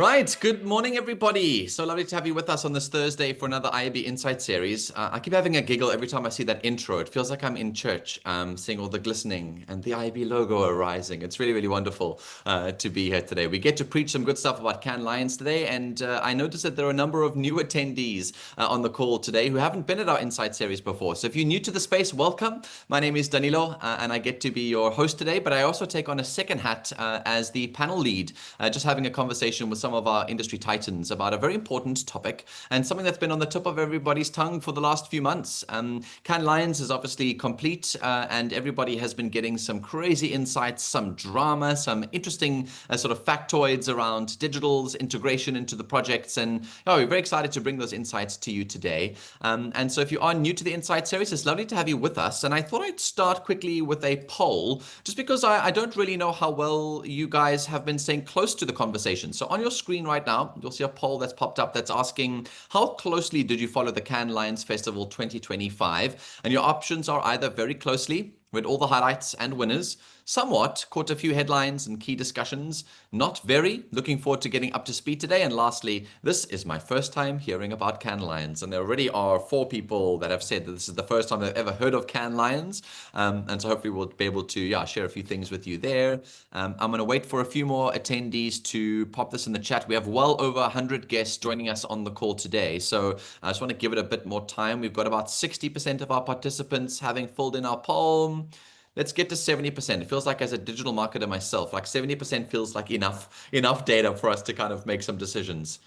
Right, good morning, everybody. So lovely to have you with us on this Thursday for another IAB Insights series. I keep having a giggle every time I see that intro. It feels like I'm in church, seeing all the glistening and the IAB logo arising. It's really, really wonderful to be here today. We get to preach some good stuff about Cannes Lions today, and I noticed that there are a number of new attendees on the call today who haven't been at our Insight series before. So if you're new to the space, welcome. My name is Danilo, and I get to be your host today, but I also take on a second hat as the panel lead, just having a conversation with some of our industry titans about a very important topic and something that's been on the tip of everybody's tongue for the last few months. Cannes Lions is obviously complete, and everybody has been getting some crazy insights, some drama, some interesting sort of factoids around digital's integration into the projects. And we're very excited to bring those insights to you today. And so if you are new to the Insight series, it's lovely to have you with us. And I thought I'd start quickly with a poll, just because I don't really know how well you guys have been staying close to the conversation. So on your screen right now, you'll see a poll that's popped up that's asking, how closely did you follow the Cannes Lions Festival 2025? And your options are either very closely, with all the highlights and winners, somewhat, caught a few headlines and key discussions, not very, looking forward to getting up to speed today, and lastly, this is my first time hearing about Cannes Lions. And there already are 4 people that have said that this is the first time they've ever heard of Cannes Lions, and so hopefully we'll be able to share a few things with you there. I'm going to wait for a few more attendees to pop this in the chat. We have well over 100 guests joining us on the call today, so I just want to give it a bit more time. We've got about 60% of our participants having filled in our poll. Let's get to 70%. It feels like, as a digital marketer myself, like 70% feels like enough data for us to kind of make some decisions.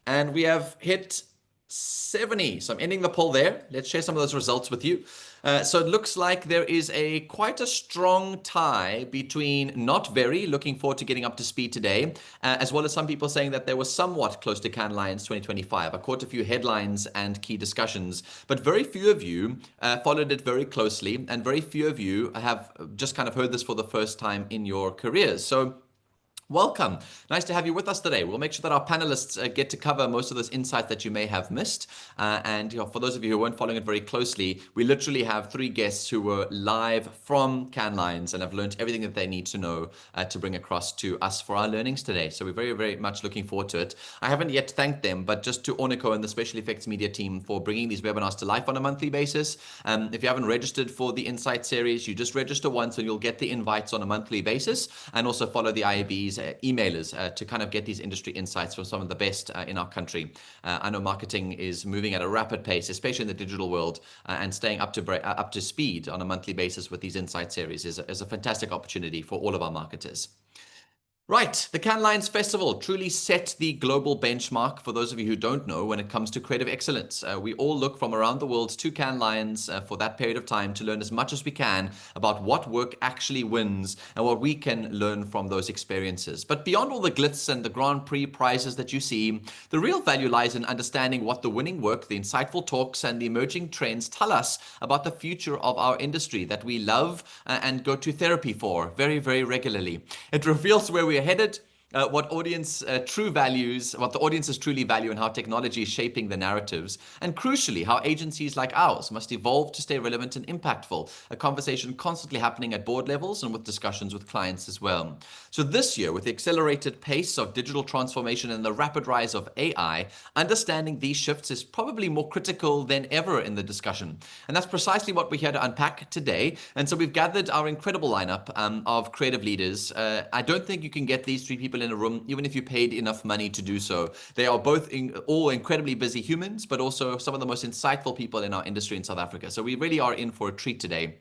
And we have hit 70. So I'm ending the poll there. Let's share some of those results with you. So it looks like there is quite a strong tie between not very, looking forward to getting up to speed today, as well as some people saying that they were somewhat close to Cannes Lions 2025. I caught a few headlines and key discussions, but very few of you followed it very closely, and very few of you have just kind of heard this for the first time in your careers. So welcome. Nice to have you with us today. We'll make sure that our panelists get to cover most of those insights that you may have missed. And for those of you who weren't following it very closely, we literally have 3 guests who were live from Cannes Lions and have learned everything that they need to know to bring across to us for our learnings today. So we're very, very much looking forward to it. I haven't yet thanked them, but just to Ornico and the Special Effects Media team for bringing these webinars to life on a monthly basis. If you haven't registered for the Insight series, you just register once and you'll get the invites on a monthly basis, and also follow the IAB's emailers to kind of get these industry insights from some of the best in our country. I know marketing is moving at a rapid pace, especially in the digital world, and staying up to speed on a monthly basis with these Insight series is a fantastic opportunity for all of our marketers. Right, the Cannes Lions Festival truly set the global benchmark, for those of you who don't know, when it comes to creative excellence. We all look from around the world to Cannes Lions for that period of time to learn as much as we can about what work actually wins and what we can learn from those experiences. But beyond all the glitz and the Grand Prix prizes that you see, the real value lies in understanding what the winning work, the insightful talks, and the emerging trends tell us about the future of our industry that we love and go to therapy for very, very regularly. It reveals where we're headed, what the audiences truly value, and how technology is shaping the narratives, and crucially, how agencies like ours must evolve to stay relevant and impactful. A conversation constantly happening at board levels and with discussions with clients as well. So this year, with the accelerated pace of digital transformation and the rapid rise of AI, understanding these shifts is probably more critical than ever in the discussion. And that's precisely what we're here to unpack today. And so we've gathered our incredible lineup of creative leaders. I don't think you can get these 3 people in a room, even if you paid enough money to do so. They are both all incredibly busy humans, but also some of the most insightful people in our industry in South Africa. So we really are in for a treat today.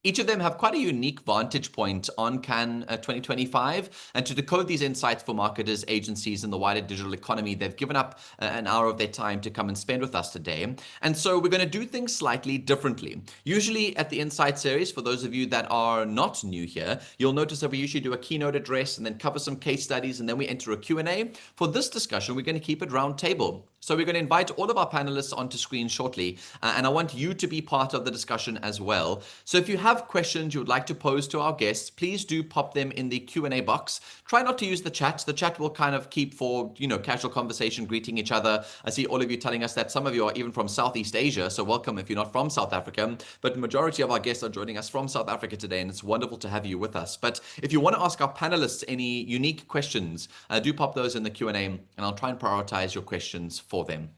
Each of them have quite a unique vantage point on Cannes 2025, and to decode these insights for marketers, agencies, and the wider digital economy, they've given up an hour of their time to come and spend with us today. And so we're going to do things slightly differently. Usually at the Insight series, for those of you that are not new here, you'll notice that we usually do a keynote address and then cover some case studies, and then we enter a Q&A. For this discussion, we're going to keep it round table. So we're going to invite all of our panelists onto screen shortly, and I want you to be part of the discussion as well. So if you have questions you would like to pose to our guests, please do pop them in the Q&A box. Try not to use the chat. The chat will kind of keep for, casual conversation, greeting each other. I see all of you telling us that some of you are even from Southeast Asia, so welcome if you're not from South Africa. But the majority of our guests are joining us from South Africa today, and it's wonderful to have you with us. But if you want to ask our panelists any unique questions, do pop those in the Q&A, and I'll try and prioritize your questions for them.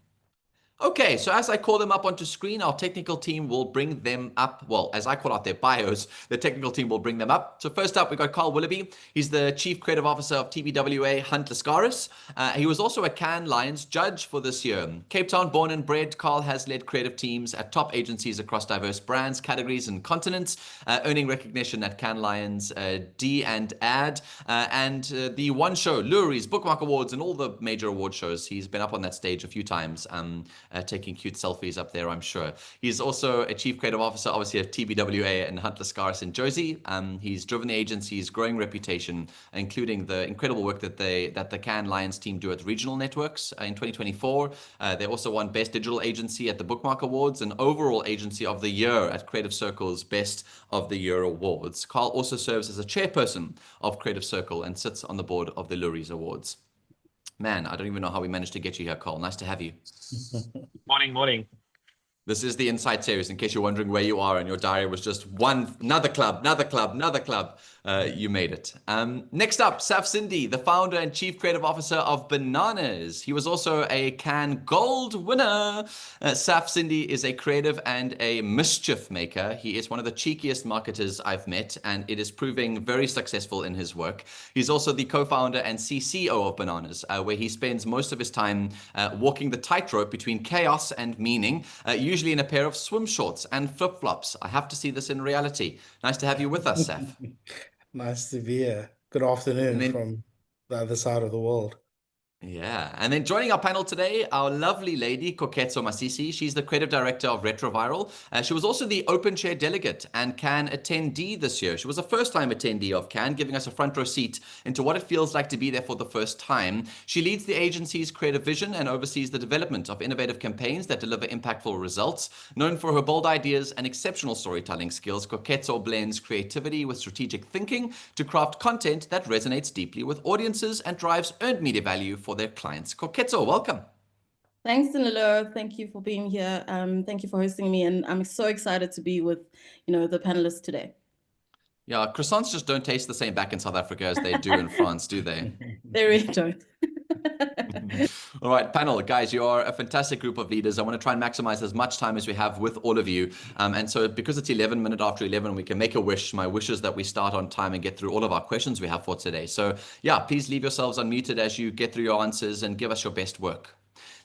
Okay, so as I call them up onto screen, our technical team will bring them up. Well, as I call out their bios, the technical team will bring them up. So first up, we've got Carl Willoughby. He's the Chief Creative Officer of TBWA Hunt Lascaris. He was also a Cannes Lions judge for this year. Cape Town born and bred, Carl has led creative teams at top agencies across diverse brands, categories, and continents, earning recognition at Cannes Lions, D and AD, and the One Show, Lurie's, Bookmark Awards, and all the major award shows. He's been up on that stage a few times. Taking cute selfies up there, I'm sure. He's also a Chief Creative Officer, obviously, at TBWA and Hunt Lascaris in Jersey. He's driven the agency's growing reputation, including the incredible work that the Cannes Lions team do at regional networks. In 2024, they also won Best Digital Agency at the Bookmark Awards and Overall Agency of the Year at Creative Circle's Best of the Year Awards. Carl also serves as a chairperson of Creative Circle and sits on the board of the Lurie's Awards. Man, I don't even know how we managed to get you here, Carl. Nice to have you. Morning. This is the Insight series, in case you're wondering where you are and your diary was just another club. You made it. Next up, Saf Sindhi, the founder and Chief Creative Officer of Bananas. He was also a Cannes Gold winner. Saf Sindhi is a creative and a mischief maker. He is one of the cheekiest marketers I've met, and it is proving very successful in his work. He's also the co-founder and CCO of Bananas, where he spends most of his time walking the tightrope between chaos and meaning, usually in a pair of swim shorts and flip-flops. I have to see this in reality. Nice to have you with us, Saf. Nice to be here. Good afternoon from the other side of the world. Yeah, and then joining our panel today, our lovely lady, Koketso Masisi. She's the creative director of Retroviral. She was also the open chair delegate and Cannes attendee this year. She was a first-time attendee of Cannes, giving us a front row seat into what it feels like to be there for the first time. She leads the agency's creative vision and oversees the development of innovative campaigns that deliver impactful results. Known for her bold ideas and exceptional storytelling skills, Koketso blends creativity with strategic thinking to craft content that resonates deeply with audiences and drives earned media value for their clients. Koketso, welcome. Thanks, Danilo. Thank you for being here. Thank you for hosting me, and I'm so excited to be with, the panelists today. Yeah, croissants just don't taste the same back in South Africa as they do in France, do they? They really don't. All right, panel, guys, you are a fantastic group of leaders. I want to try and maximize as much time as we have with all of you. And so because it's 11 minutes after 11, we can make a wish. My wish is that we start on time and get through all of our questions we have for today. So yeah, please leave yourselves unmuted as you get through your answers and give us your best work.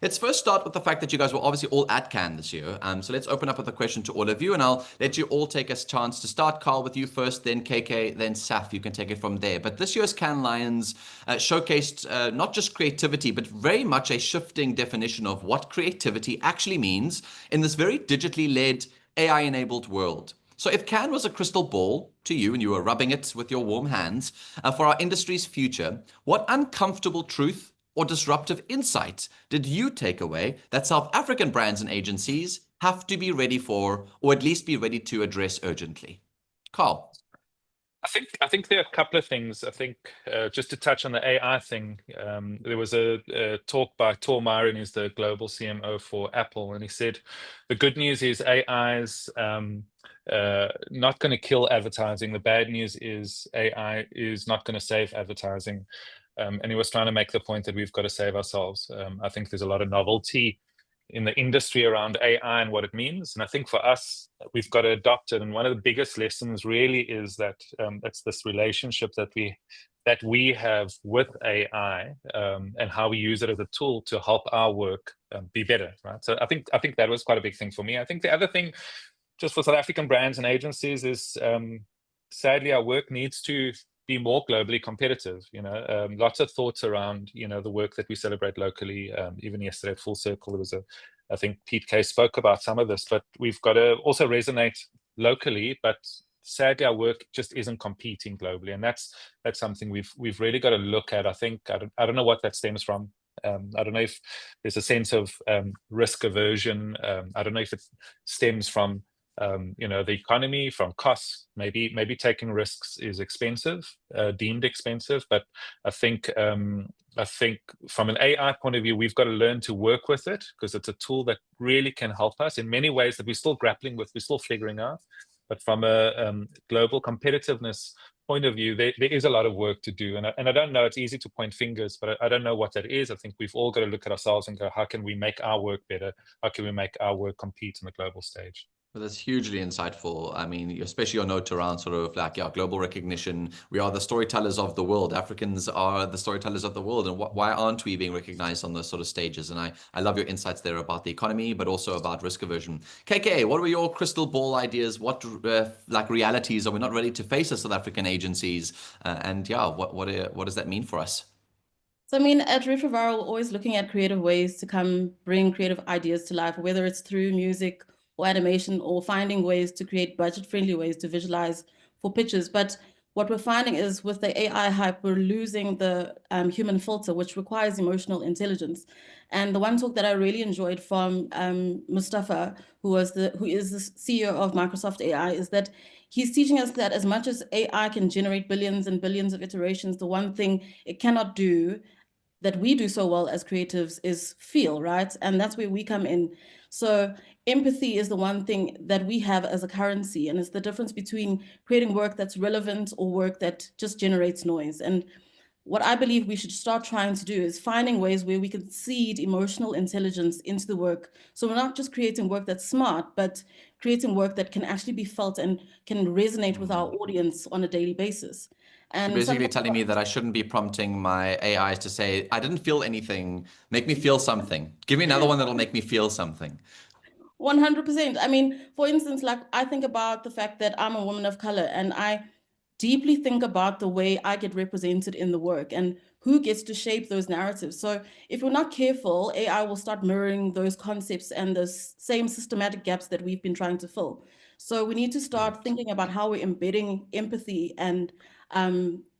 Let's first start with the fact that you guys were obviously all at Cannes this year. So let's open up with a question to all of you, and I'll let you all take a chance to start. Carl, with you first, then KK, then Saf. You can take it from there. But this year's Cannes Lions showcased not just creativity, but very much a shifting definition of what creativity actually means in this very digitally led, AI-enabled world. So if Cannes was a crystal ball to you and you were rubbing it with your warm hands for our industry's future, what uncomfortable truth or disruptive insight did you take away that South African brands and agencies have to be ready for, or at least be ready to address urgently? Carl. I think there are a couple of things. I think just to touch on the AI thing, there was a talk by Tor Myron, who's the global CMO for Apple, and he said the good news is AI is not going to kill advertising. The bad news is AI is not going to save advertising. And he was trying to make the point that we've got to save ourselves. I think there's a lot of novelty in the industry around AI and what it means. And I think for us, we've got to adopt it. And one of the biggest lessons really is that that's this relationship that we have with AI and how we use it as a tool to help our work be better, right? So I think that was quite a big thing for me. I think the other thing, just for South African brands and agencies, is sadly our work needs to be more globally competitive. Lots of thoughts around the work that we celebrate locally. Even yesterday at Full Circle, there was I think Pete K spoke about some of this, but we've got to also resonate locally. But sadly, our work just isn't competing globally, and that's something we've really got to look at. I think I don't know what that stems from. I don't know if there's a sense of risk aversion. I don't know if it stems from the economy, from costs. Maybe taking risks is expensive, deemed expensive. But I think from an AI point of view, we've got to learn to work with it, because it's a tool that really can help us in many ways that we're still grappling with, we're still figuring out. But from a global competitiveness point of view, there is a lot of work to do. And I don't know, it's easy to point fingers, but I don't know what that is. I think we've all got to look at ourselves and go, how can we make our work better? How can we make our work compete on the global stage? Well, that's hugely insightful. I mean, especially your note around sort of like, yeah, global recognition. We are the storytellers of the world. Africans are the storytellers of the world. And why aren't we being recognized on those sort of stages? And I love your insights there about the economy, but also about risk aversion. KK, what were your crystal ball ideas? What like realities are we not ready to face as South African agencies? And yeah, what does that mean for us? So, I mean, at Retroviral, we're always looking at creative ways to come bring creative ideas to life, whether it's through music or animation, or finding ways to create budget-friendly ways to visualize for pitches. But what we're finding is with the AI hype, we're losing the human filter, which requires emotional intelligence. And the one talk that I really enjoyed from Mustafa, who is the CEO of Microsoft AI, is that he's teaching us that as much as AI can generate billions and billions of iterations, the one thing it cannot do that we do so well as creatives is feel, right? And that's where we come in. So empathy is the one thing that we have as a currency, and it's the difference between creating work that's relevant or work that just generates noise. And what I believe we should start trying to do is finding ways where we can seed emotional intelligence into the work. So we're not just creating work that's smart, but creating work that can actually be felt and can resonate with our audience on a daily basis. And so basically telling me that I shouldn't be prompting my AIs to say, I didn't feel anything, make me feel something. Give me another one that'll make me feel something. 100%. I mean, for instance, like I think about the fact that I'm a woman of color, and I deeply think about the way I get represented in the work and who gets to shape those narratives. So if we're not careful, AI will start mirroring those concepts and those same systematic gaps that we've been trying to fill. So we need to start thinking about how we're embedding empathy and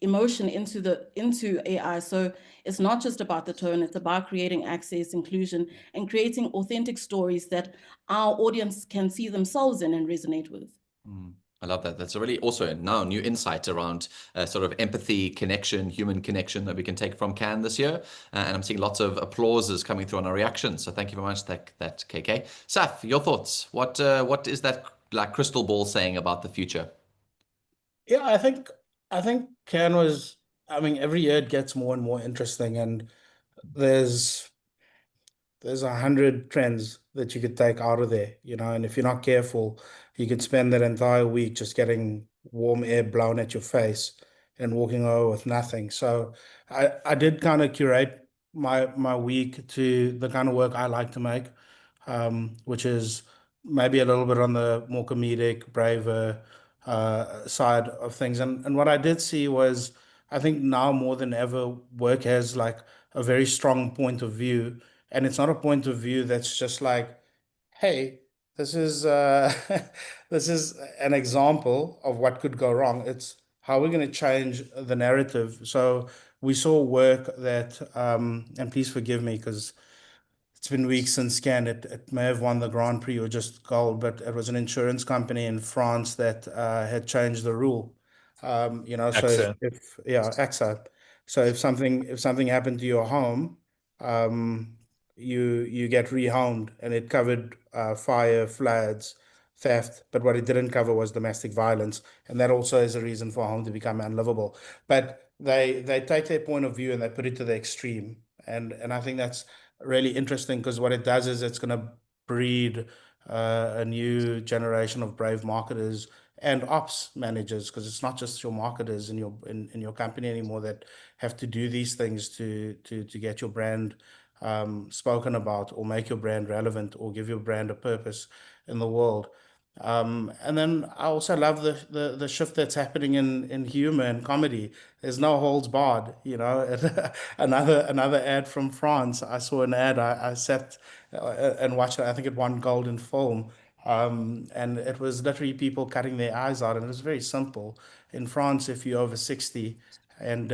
emotion into AI. So it's not just about the tone, it's about creating access, inclusion, and creating authentic stories that our audience can see themselves in and resonate with. I love that. That's a really also now new insight around sort of empathy, connection, human connection that we can take from Cannes this year. And I'm seeing lots of applauses coming through on our reactions. So thank you very much, that KK. Saf, your thoughts? What is that like crystal ball saying about the future? Yeah, I think Cannes was, I mean, every year it gets more and more interesting, and there's 100 trends that you could take out of there, and if you're not careful, you could spend that entire week just getting warm air blown at your face and walking away with nothing. So I did kind of curate my week to the kind of work I like to make, which is maybe a little bit on the more comedic, braver side of things. And what I did see was, I think now more than ever, work has like a very strong point of view, and it's not a point of view that's just like, hey, this is this is an example of what could go wrong. It's how we're going to change the narrative. So we saw work that, and please forgive me because it's been weeks since Cannes. It may have won the Grand Prix or just gold, but it was an insurance company in France that had changed the rule. So AXA. if yeah, AXA. So if something happened to your home, you get rehomed, and it covered fire, floods, theft, but what it didn't cover was domestic violence, and that also is a reason for a home to become unlivable. But they take their point of view and they put it to the extreme, and I think that's really interesting, because what it does is it's going to breed a new generation of brave marketers and ops managers, because it's not just your marketers in your company anymore that have to do these things to get your brand spoken about, or make your brand relevant, or give your brand a purpose in the world. And then I also love the shift that's happening in humor and comedy. There's no holds barred, Another ad from France. I saw an ad. I sat and watched it. I think it won Golden Film. And it was literally people cutting their eyes out, and it was very simple. In France, if you're over 60 and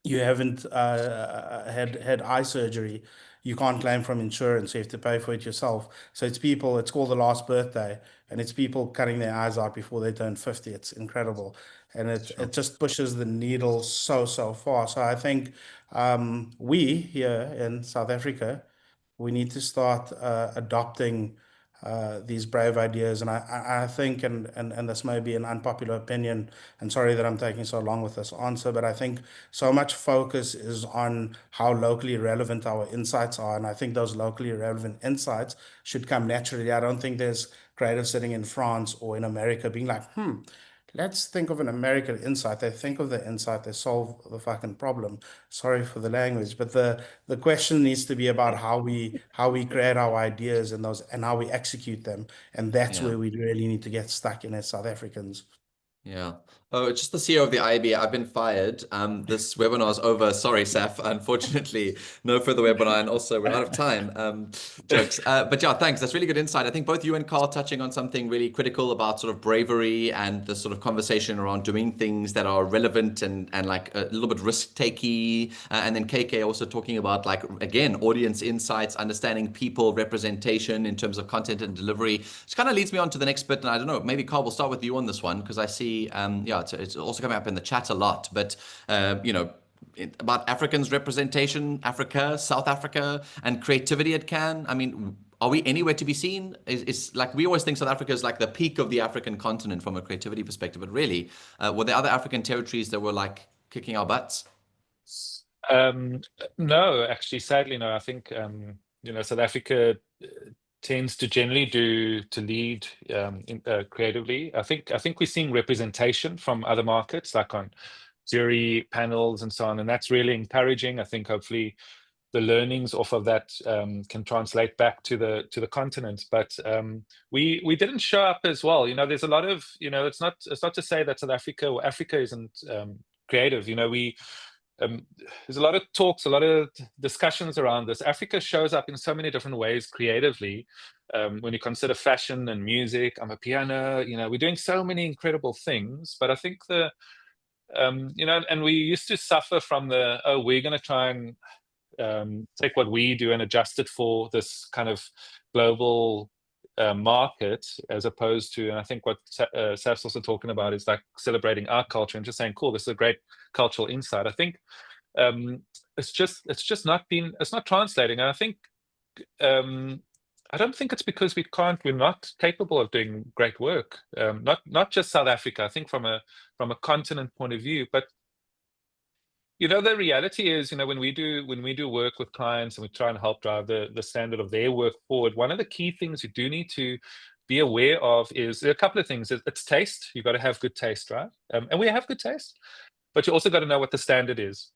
you haven't had eye surgery, you can't claim from insurance. You have to pay for it yourself. So it's people, it's called the last birthday, and it's people cutting their eyes out before they turn 50. It's incredible. And Sure. it just pushes the needle so, so far. So I think we here in South Africa, we need to start adopting these brave ideas. And I think, and this may be an unpopular opinion, and sorry that I'm taking so long with this answer, but I think so much focus is on how locally relevant our insights are. And I think those locally relevant insights should come naturally. I don't think there's creatives sitting in France or in America being like, let's think of an American insight. They think of the insight, they solve the fucking problem. Sorry for the language, but the question needs to be about how we create our ideas and those and how we execute them. And that's Yeah. where we really need to get stuck in as South Africans. Yeah. Oh, it's just the CEO of the IAB. I've been fired. This webinar is over. Sorry, Saf. Unfortunately, no further webinar, and also we're out of time. Jokes. But yeah, thanks. That's really good insight. I think both you and Carl touching on something really critical about sort of bravery and the sort of conversation around doing things that are relevant and like a little bit risk-takey. And then KK also talking about like, again, audience insights, understanding people representation in terms of content and delivery. Which kind of leads me on to the next bit. And I don't know, maybe Carl, we'll start with you on this one because I see, yeah, it's also coming up in the chat a lot, but about Africans representation, Africa, South Africa, and creativity at Cannes. I mean, are we anywhere to be seen? It's like we always think South Africa is like the peak of the African continent from a creativity perspective, but really, were there other African territories that were like kicking our butts? No, actually, sadly, no. I think South Africa tends to generally to lead creatively. I think we're seeing representation from other markets, like on jury panels and so on, and that's really encouraging. I think hopefully the learnings off of that can translate back to the continent. But we didn't show up as well. There's a lot of it's not to say that South Africa or Africa isn't creative. There's a lot of talks, a lot of discussions around this. Africa shows up in so many different ways creatively. When you consider fashion and music, piano, we're doing so many incredible things. But I think and we used to suffer from we're going to try and take what we do and adjust it for this kind of global market, as opposed to, and I think what Saf's also talking about is like celebrating our culture and just saying, cool, this is a great cultural insight. I think it's not translating. And I think I don't think it's because we're not capable of doing great work. Not just South Africa. I think from a continent point of view, but the reality is, when we do work with clients and we try and help drive the standard of their work forward, one of the key things you do need to be aware of is there are a couple of things. It's taste. You've got to have good taste, right? And we have good taste, but you also got to know what the standard is.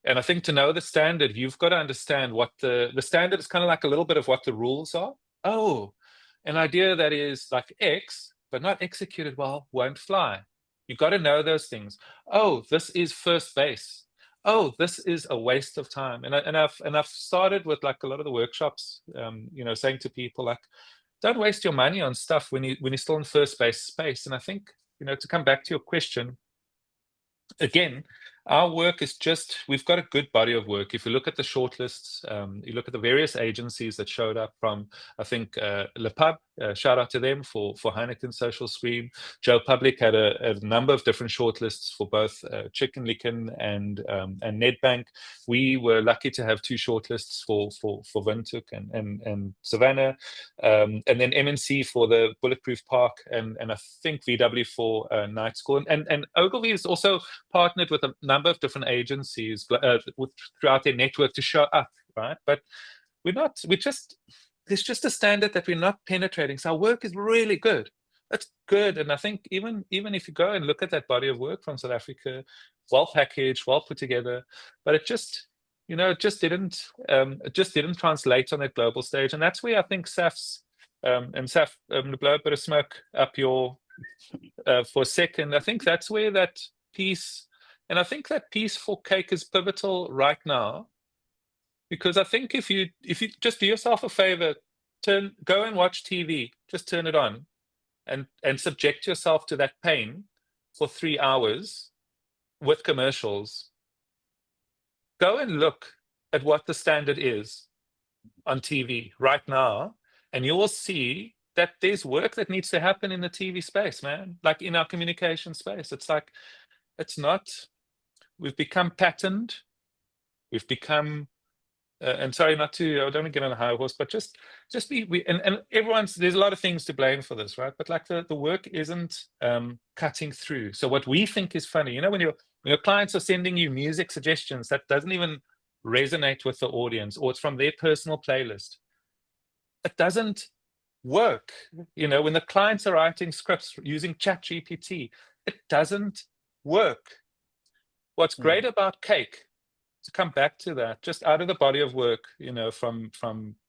And I think to know the standard, you've got to understand what the standard is kind of like a little bit of what the rules are. Oh, an idea that is like X, but not executed well, won't fly. You've got to know those things. Oh, this is first base. Oh, this is a waste of time. And I've started with like a lot of the workshops, saying to people like, don't waste your money on stuff when you're still in first base space. And I think, to come back to your question, again, our work is we've got a good body of work. If you look at the shortlists, you look at the various agencies that showed up from, I think, Le Pub, shout out to them for Heineken Social Screen. Joe Public had a number of different shortlists for both Chicken Licken and Nedbank. We were lucky to have 2 shortlists for Windhoek and Savannah, and then MNC for the Bulletproof Park, and I think VW for Night School. And Ogilvy has also partnered with a number of different agencies throughout their network to show up, right? But there's just a standard that we're not penetrating. So our work is really good. That's good. And I think even if you go and look at that body of work from South Africa, well packaged, well put together, but it just didn't translate on that global stage. And that's where I think Saf's and Saf, to blow a bit of smoke up your for a second, I think that's where that piece. And I think that piece for Cake is pivotal right now, because I think if you just do yourself a favor, go and watch TV, just turn it on, and subject yourself to that pain for 3 hours with commercials. Go and look at what the standard is on TV right now, and you will see that there's work that needs to happen in the TV space, man. Like in our communication space. It's like, it's not, we've become patterned. We've become, and sorry, not to, I don't want to get on a high horse, but just be, and everyone's, there's a lot of things to blame for this, right? But like the work isn't cutting through. So what we think is funny, you know, when your clients are sending you music suggestions that doesn't even resonate with the audience, or it's from their personal playlist, it doesn't work. You know, when the clients are writing scripts using ChatGPT, it doesn't work. What's great about Cake, to come back to that, just out of the body of work, you know, from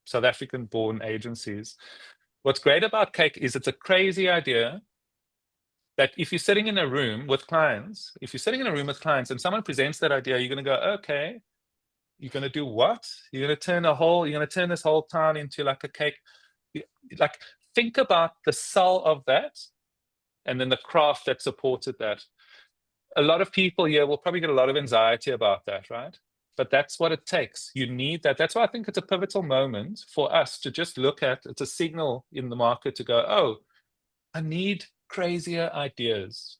South African born agencies, what's great about Cake is it's a crazy idea that if you're sitting in a room with clients, and someone presents that idea, you're going to go, okay, you're going to do what? You're going to turn this whole town into like a cake. Like, think about the soul of that, and then the craft that supported that. A lot of people here will probably get a lot of anxiety about that, right? But that's what it takes. You need that. That's why I think it's a pivotal moment for us to just look at, it's a signal in the market to go, oh, I need crazier ideas.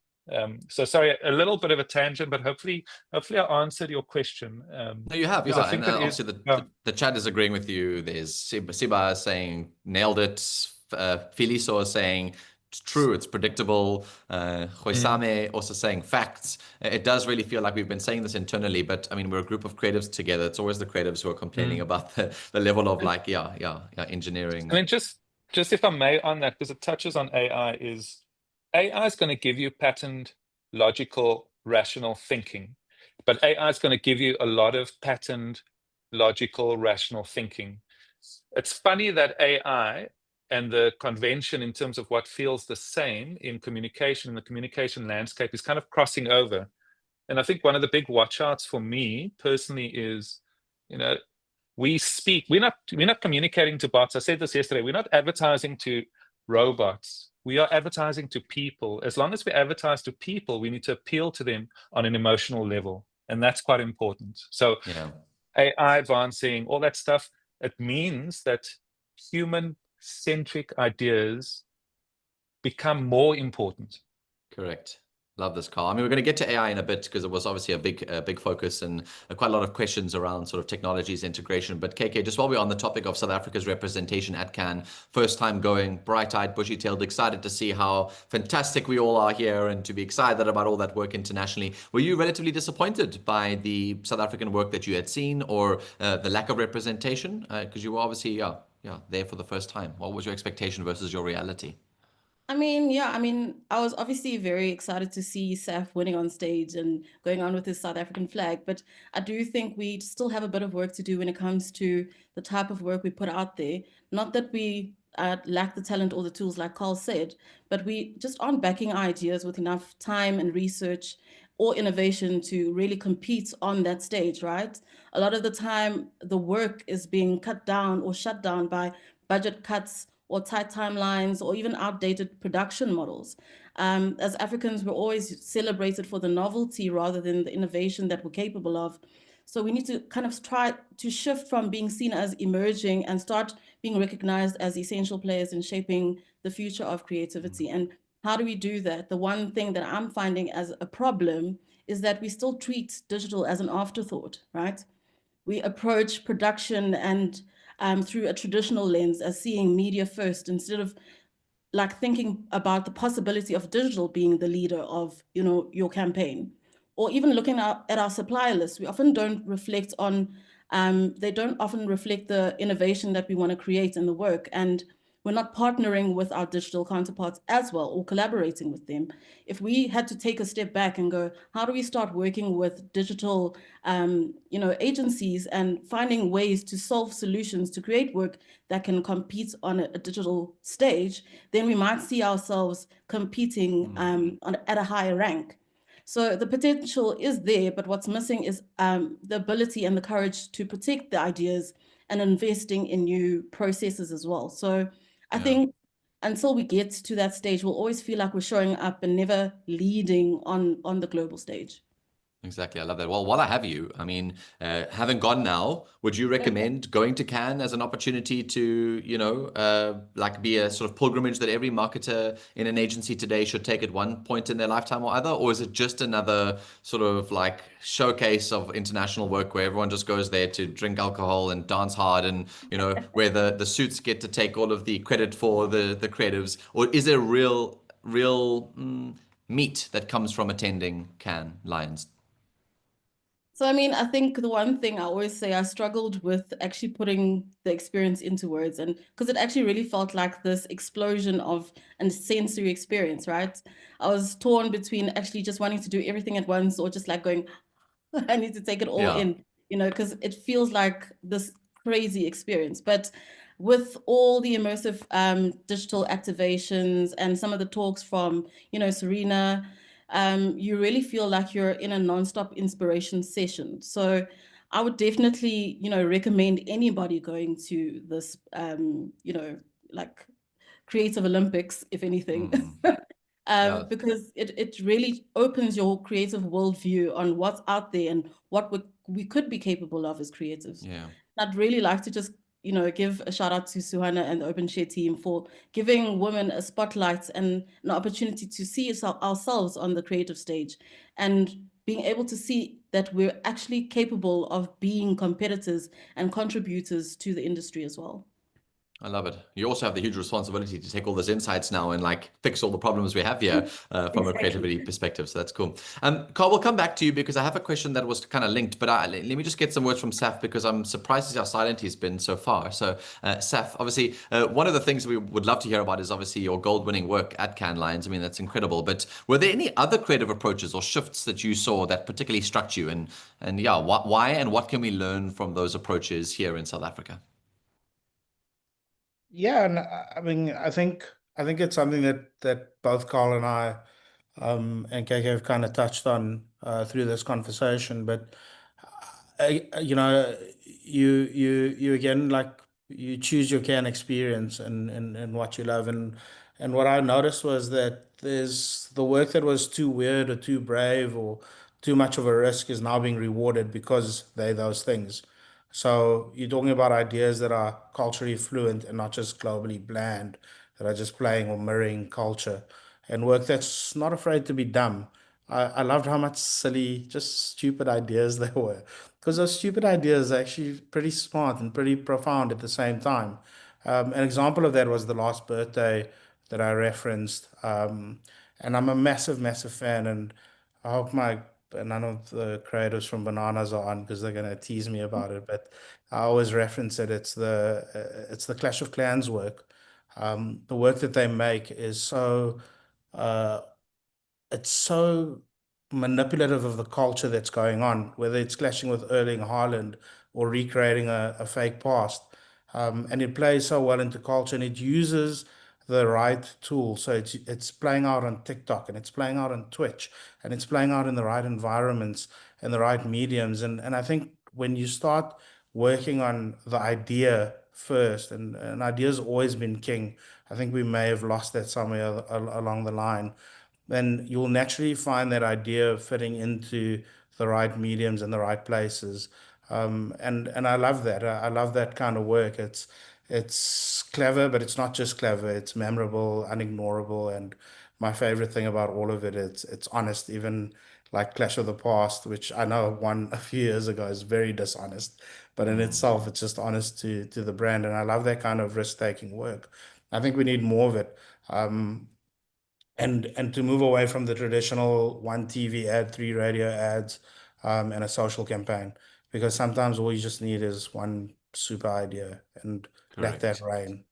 So sorry, a little bit of a tangent, but hopefully I answered your question. No, you have, yeah. I think And obviously the chat is agreeing with you. There's Siba saying, nailed it. Filiso is saying, it's true, it's predictable. Khoisame also saying facts. It does really feel like we've been saying this internally, but I mean, we're a group of creatives together. It's always the creatives who are complaining about the level of like, engineering. I mean, just if I may on that, because it touches on AI is going to give you patterned, logical, rational thinking, but AI is going to give you a lot of patterned, logical, rational thinking. It's funny that AI and the convention in terms of what feels the same in communication, in the communication landscape, is kind of crossing over. And I think one of the big watch-outs for me personally is, you know, we're not communicating to bots. I said this yesterday, we're not advertising to robots. We are advertising to people. As long as we advertise to people, we need to appeal to them on an emotional level. And that's quite important. So AI advancing, all that stuff, it means that human-centric ideas become more important. Correct. Love this, Carl. I mean, we're going to get to AI in a bit because it was obviously a big focus and quite a lot of questions around sort of technologies integration. But KK, just while we're on the topic of South Africa's representation at Cannes, first time going, bright-eyed, bushy-tailed, excited to see how fantastic we all are here and to be excited about all that work internationally. Were you relatively disappointed by the South African work that you had seen, or the lack of representation? Because you were obviously there for the first time. What was your expectation versus your reality? I mean, I was obviously very excited to see Saf winning on stage and going on with his South African flag, but I do think we still have a bit of work to do when it comes to the type of work we put out there. Not that we lack the talent or the tools, like Carl said, but we just aren't backing ideas with enough time and research or innovation to really compete on that stage, right? A lot of the time, the work is being cut down or shut down by budget cuts or tight timelines, or even outdated production models. As Africans, we're always celebrated for the novelty rather than the innovation that we're capable of. So we need to kind of try to shift from being seen as emerging and start being recognized as essential players in shaping the future of creativity. And how do we do that? The one thing that I'm finding as a problem is that we still treat digital as an afterthought, right? We approach production and through a traditional lens as seeing media first, instead of like thinking about the possibility of digital being the leader of, you know, your campaign. Or even looking at our supplier list, we often don't reflect on, they don't often reflect the innovation that we want to create in the work. And we're not partnering with our digital counterparts as well, or collaborating with them. If we had to take a step back and go, how do we start working with digital agencies and finding ways to solve solutions to create work that can compete on a digital stage, then we might see ourselves competing at a higher rank. So the potential is there, but what's missing is the ability and the courage to protect the ideas and investing in new processes as well. So I think until we get to that stage, we'll always feel like we're showing up and never leading on the global stage. Exactly. I love that. Well, while I have you, I mean, having gone now, would you recommend going to Cannes as an opportunity to, like be a sort of pilgrimage that every marketer in an agency today should take at one point in their lifetime or other? Or is it just another sort of like showcase of international work where everyone just goes there to drink alcohol and dance hard and, where the suits get to take all of the credit for the creatives? Or is there real meat that comes from attending Cannes Lions? So, I mean, I think the one thing I always say, I struggled with actually putting the experience into words, and because it actually really felt like this explosion of a sensory experience, right? I was torn between actually just wanting to do everything at once or just like going, I need to take it all Yeah. in, because it feels like this crazy experience. But with all the immersive digital activations and some of the talks from, Serena, you really feel like you're in a nonstop inspiration session. So I would definitely, recommend anybody going to this, like Creative Olympics, if anything. Yeah. Because it really opens your creative worldview on what's out there and what we could be capable of as creatives. Yeah. I'd really like to just, give a shout out to Suhana and the OpenShare team for giving women a spotlight and an opportunity to see ourselves on the creative stage and being able to see that we're actually capable of being competitors and contributors to the industry as well. I love it. You also have the huge responsibility to take all those insights now and like fix all the problems we have here from a creativity perspective. So that's cool. Carl, we'll come back to you because I have a question that was kind of linked, but let me just get some words from Saf because I'm surprised how silent he's been so far. So Saf, obviously, one of the things we would love to hear about is obviously your gold-winning work at Cannes Lions. I mean, that's incredible. But were there any other creative approaches or shifts that you saw that particularly struck you? And yeah, why and what can we learn from those approaches here in South Africa? Yeah, and I mean, I think it's something that both Carl and I and KK have kind of touched on through this conversation. But you again, like, you choose your can experience and what you love. And what I noticed was that there's the work that was too weird or too brave or too much of a risk is now being rewarded because they're those things. So you're talking about ideas that are culturally fluent and not just globally bland, that are just playing or mirroring culture, and work that's not afraid to be dumb. I loved how much silly, just stupid ideas there were, because those stupid ideas are actually pretty smart and pretty profound at the same time. An example of that was the last birthday that I referenced, and I'm a massive, massive fan, and I hope none of the creators from Bananas are on because they're gonna tease me about it. But I always reference it. It's the Clash of Clans work. The work that they make is uh, it's so manipulative of the culture that's going on, whether it's clashing with Erling Haaland or recreating a fake past. And it plays so well into culture and it uses the right tool. So it's playing out on TikTok and it's playing out on Twitch and it's playing out in the right environments and the right mediums. And I think when you start working on the idea first, and idea's always been king. I think we may have lost that somewhere along the line, then you'll naturally find that idea fitting into the right mediums and the right places. And I love that. I love that kind of work. It's clever, but it's not just clever. It's memorable, unignorable, and my favorite thing about all of it, it's honest. Even like Clash of the Past, which I know won a few years ago, is very dishonest, but in itself, it's just honest to the brand. And I love that kind of risk-taking work. I think we need more of it. And to move away from the traditional one TV ad, three radio ads, and a social campaign, because sometimes all you just need is one super idea and let that Correct. reign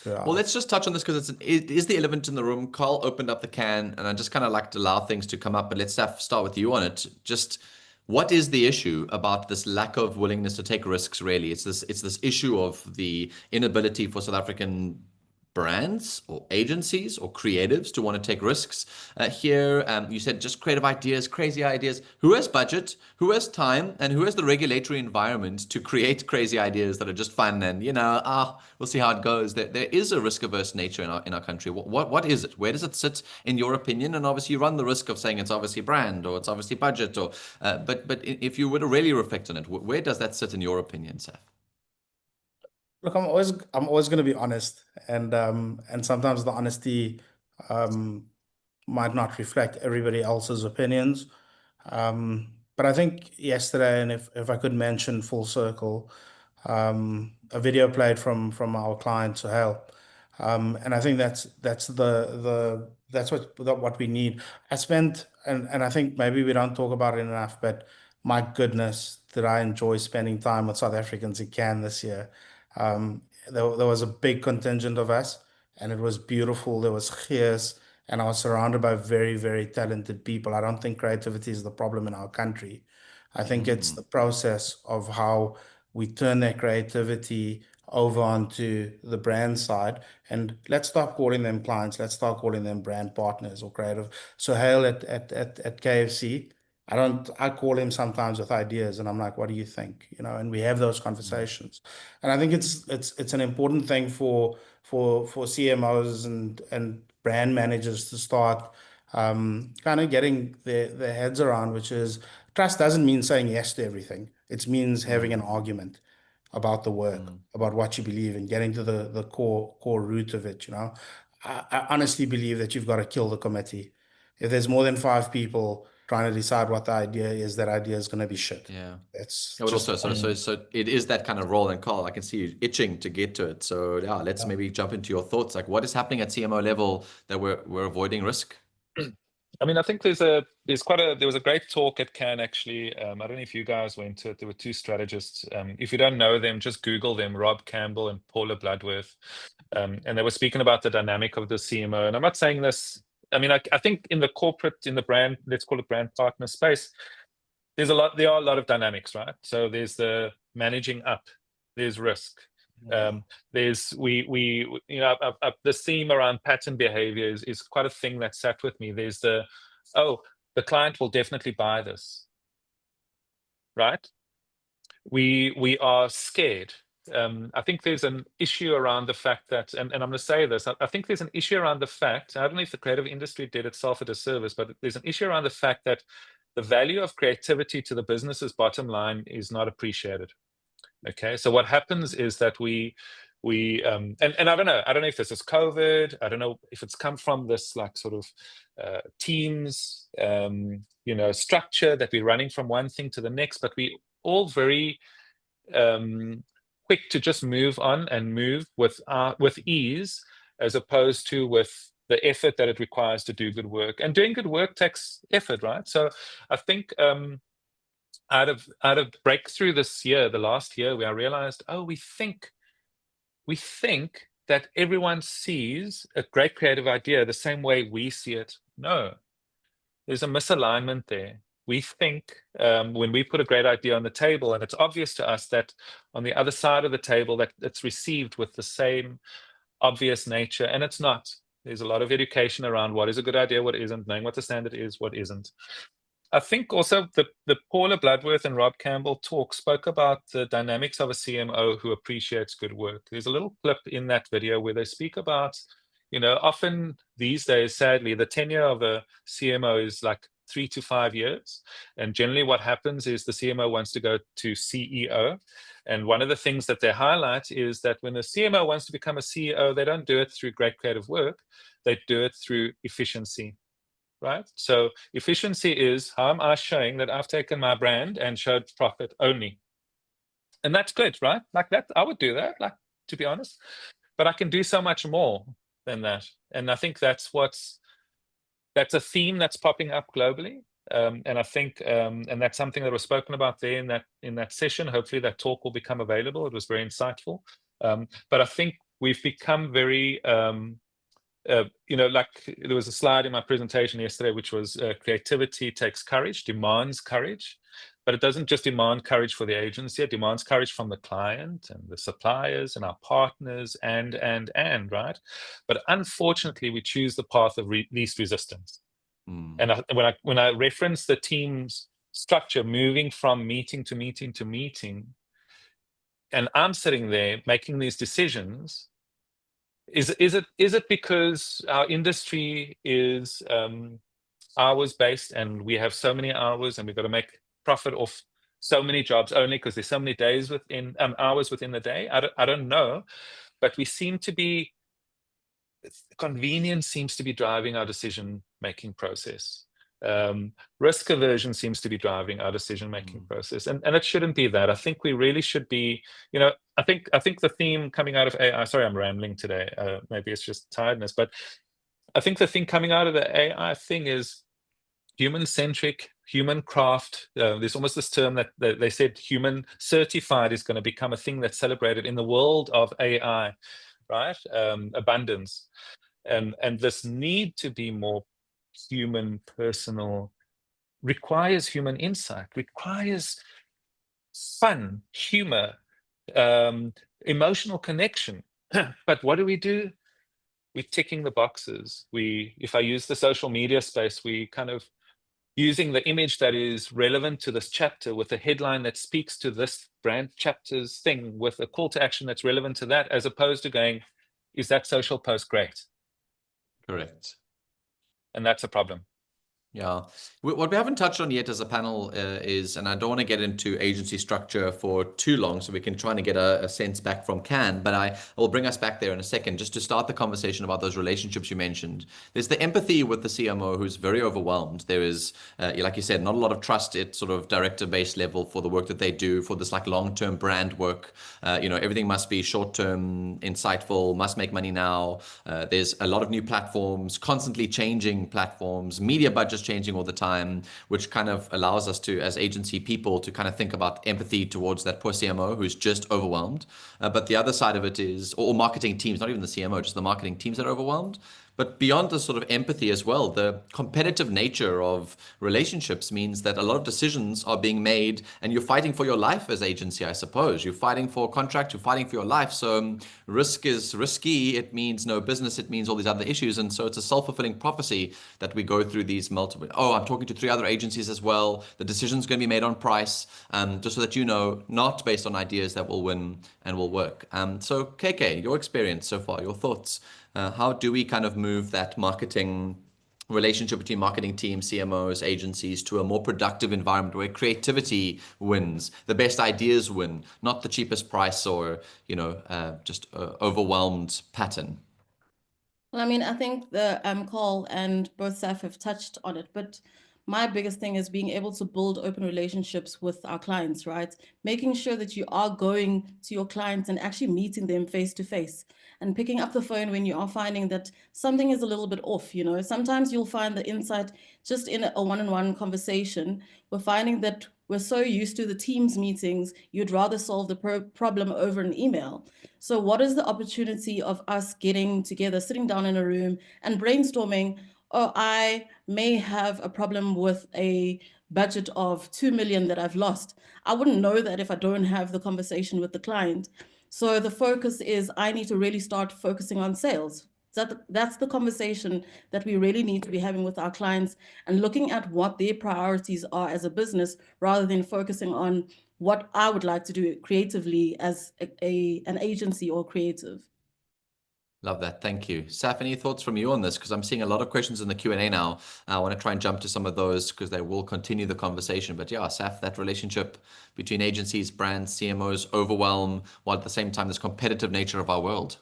Well, throughout. let's just touch on this because it is the elephant in the room. Carl opened up the can, and I just kind of like to allow things to come up, but let's start with you on it. Just what is the issue about this lack of willingness to take risks, really? It's this issue of the inability for South African brands or agencies or creatives to want to take risks here? You said just creative ideas, crazy ideas. Who has budget, who has time, and who has the regulatory environment to create crazy ideas that are just fun and, we'll see how it goes. There is a risk-averse nature in our country. What is it? Where does it sit in your opinion? And obviously you run the risk of saying it's obviously brand or it's obviously budget, or but if you were to really reflect on it, where does that sit in your opinion, Saf? Look, I'm always going to be honest, and sometimes the honesty might not reflect everybody else's opinions. But I think yesterday, and if I could mention full circle, a video played from our client Suhail, and I think that's what we need. And I think maybe we don't talk about it enough, but my goodness, did I enjoy spending time with South Africans in Cannes this year. There was a big contingent of us, and it was beautiful. There was gees, and I was surrounded by very, very talented people. I don't think creativity is the problem in our country. I think it's the process of how we turn that creativity over onto the brand side. And let's stop calling them clients. Let's start calling them brand partners or creative. So Hale at KFC, I call him sometimes with ideas and I'm like, what do you think? And we have those conversations. And I think it's an important thing for CMOs and brand managers to start kind of getting their heads around, which is trust doesn't mean saying yes to everything. It means having an argument about the work, about what you believe in, getting to the core root of it. I honestly believe that you've got to kill the committee. If there's more than 5 people trying to decide what the idea is, that idea is going to be shit. Yeah. It's but just also, so it is that kind of role. And Carl, I can see you itching to get to it. So yeah, let's maybe jump into your thoughts. Like, what is happening at CMO level that we're avoiding risk? I mean, I think there was a great talk at Cannes actually. I don't know if you guys went to it. There were 2 strategists. If you don't know them, just Google them, Rob Campbell and Paula Bloodworth. And they were speaking about the dynamic of the CMO. And I'm not saying this, I mean, I think in the brand, let's call it brand partner space, there are a lot of dynamics, right? So there's the managing up, there's risk. There's the theme around pattern behavior is quite a thing that sat with me. There's the client will definitely buy this, right? We are scared. I think there's an issue around the fact that, and I'm going to say this, I think there's an issue around the fact, I don't know if the creative industry did itself a disservice, but there's an issue around the fact that the value of creativity to the business's bottom line is not appreciated. Okay, so what happens is that we and I don't know if this is COVID, I don't know if it's come from this like sort of teams structure that we're running from one thing to the next, but we all very quick to just move on and move with ease, as opposed to with the effort that it requires to do good work. And doing good work takes effort, right? So I think out of breakthrough this year, the last year, where I realized, we think that everyone sees a great creative idea the same way we see it. No, there's a misalignment there. We think when we put a great idea on the table, and it's obvious to us that on the other side of the table that it's received with the same obvious nature, and it's not. There's a lot of education around what is a good idea, what isn't, knowing what the standard is, what isn't. I think also the Paula Bloodworth and Rob Campbell talk spoke about the dynamics of a CMO who appreciates good work. There's a little clip in that video where they speak about, often these days, sadly, the tenure of a CMO is like 3 to 5 years. And generally what happens is the CMO wants to go to CEO. And one of the things that they highlight is that when the CMO wants to become a CEO, they don't do it through great creative work. They do it through efficiency, right? So efficiency is, how am I showing that I've taken my brand and showed profit only? And that's good, right? Like that, I would do that, like, to be honest. But I can do so much more than that. And I think that's a theme that's popping up globally. And I think, and that's something that was spoken about there in that session. Hopefully that talk will become available. It was very insightful. But I think we've become very, like there was a slide in my presentation yesterday, which was creativity takes courage, demands courage. but it doesn't just demand courage for the agency, it demands courage from the client and the suppliers and our partners and, right? But unfortunately, we choose the path of least resistance. And when I reference the team's structure moving from meeting to meeting to meeting, and I'm sitting there making these decisions, is it because our industry is hours based and we have so many hours and we've got to make profit off so many jobs only because there's so many days within hours within the day? I don't know, but we seem to be, convenience seems to be driving our decision making process. Risk aversion seems to be driving our decision making process, and it shouldn't be that. I think we really should be, I think the theme coming out of AI, sorry, I'm rambling today, maybe it's just tiredness, but I think the thing coming out of the AI thing is human-centric, human craft. There's almost this term that they said human certified is going to become a thing that's celebrated in the world of AI, right? Abundance. And this need to be more human, personal, requires human insight, requires fun, humor, emotional connection. But what do? We're ticking the boxes. If I use the social media space, we kind of using the image that is relevant to this chapter with a headline that speaks to this brand chapter's thing with a call to action that's relevant to that, as opposed to going, is that social post great? Correct. And that's a problem. Yeah. What we haven't touched on yet as a panel is, and I don't want to get into agency structure for too long, so we can try and get a sense back from Can, but I will bring us back there in a second, just to start the conversation about those relationships you mentioned. There's the empathy with the CMO who's very overwhelmed. There is, like you said, not a lot of trust at sort of director-based level for the work that they do, for this like long-term brand work. Everything must be short-term, insightful, must make money now. There's a lot of new platforms, constantly changing platforms, media budgets changing all the time, which kind of allows us to, as agency people, to kind of think about empathy towards that poor CMO who's just overwhelmed. But the other side of it is, or marketing teams, not even the CMO, just the marketing teams that are overwhelmed. But beyond the sort of empathy as well, the competitive nature of relationships means that a lot of decisions are being made and you're fighting for your life as agency, I suppose. You're fighting for a contract, you're fighting for your life. So risk is risky. It means no business. It means all these other issues. And so it's a self-fulfilling prophecy that we go through these multiple, I'm talking to 3 other agencies as well. The decision's going to be made on price, just so that you know, not based on ideas that will win and will work. So KK, your experience so far, your thoughts. How do we kind of move that marketing relationship between marketing teams, CMOs, agencies to a more productive environment where creativity wins, the best ideas win, not the cheapest price or, just overwhelmed pattern? Well, I mean, I think the Cole and both Saf have touched on it, but my biggest thing is being able to build open relationships with our clients, right? Making sure that you are going to your clients and actually meeting them face to face and picking up the phone when you are finding that something is a little bit off. Sometimes you'll find the insight just in a one-on-one conversation. We're finding that we're so used to the Teams meetings, you'd rather solve the problem over an email. So what is the opportunity of us getting together, sitting down in a room and brainstorming, I may have a problem with a budget of 2 million that I've lost. I wouldn't know that if I don't have the conversation with the client. So the focus is I need to really start focusing on sales. That's the conversation that we really need to be having with our clients and looking at what their priorities are as a business rather than focusing on what I would like to do creatively as an agency or creative. Love that. Thank you. Saf, any thoughts from you on this? Because I'm seeing a lot of questions in the Q&A now. I want to try and jump to some of those because they will continue the conversation. But yeah, Saf, that relationship between agencies, brands, CMOs, overwhelm, while at the same time, this competitive nature of our world.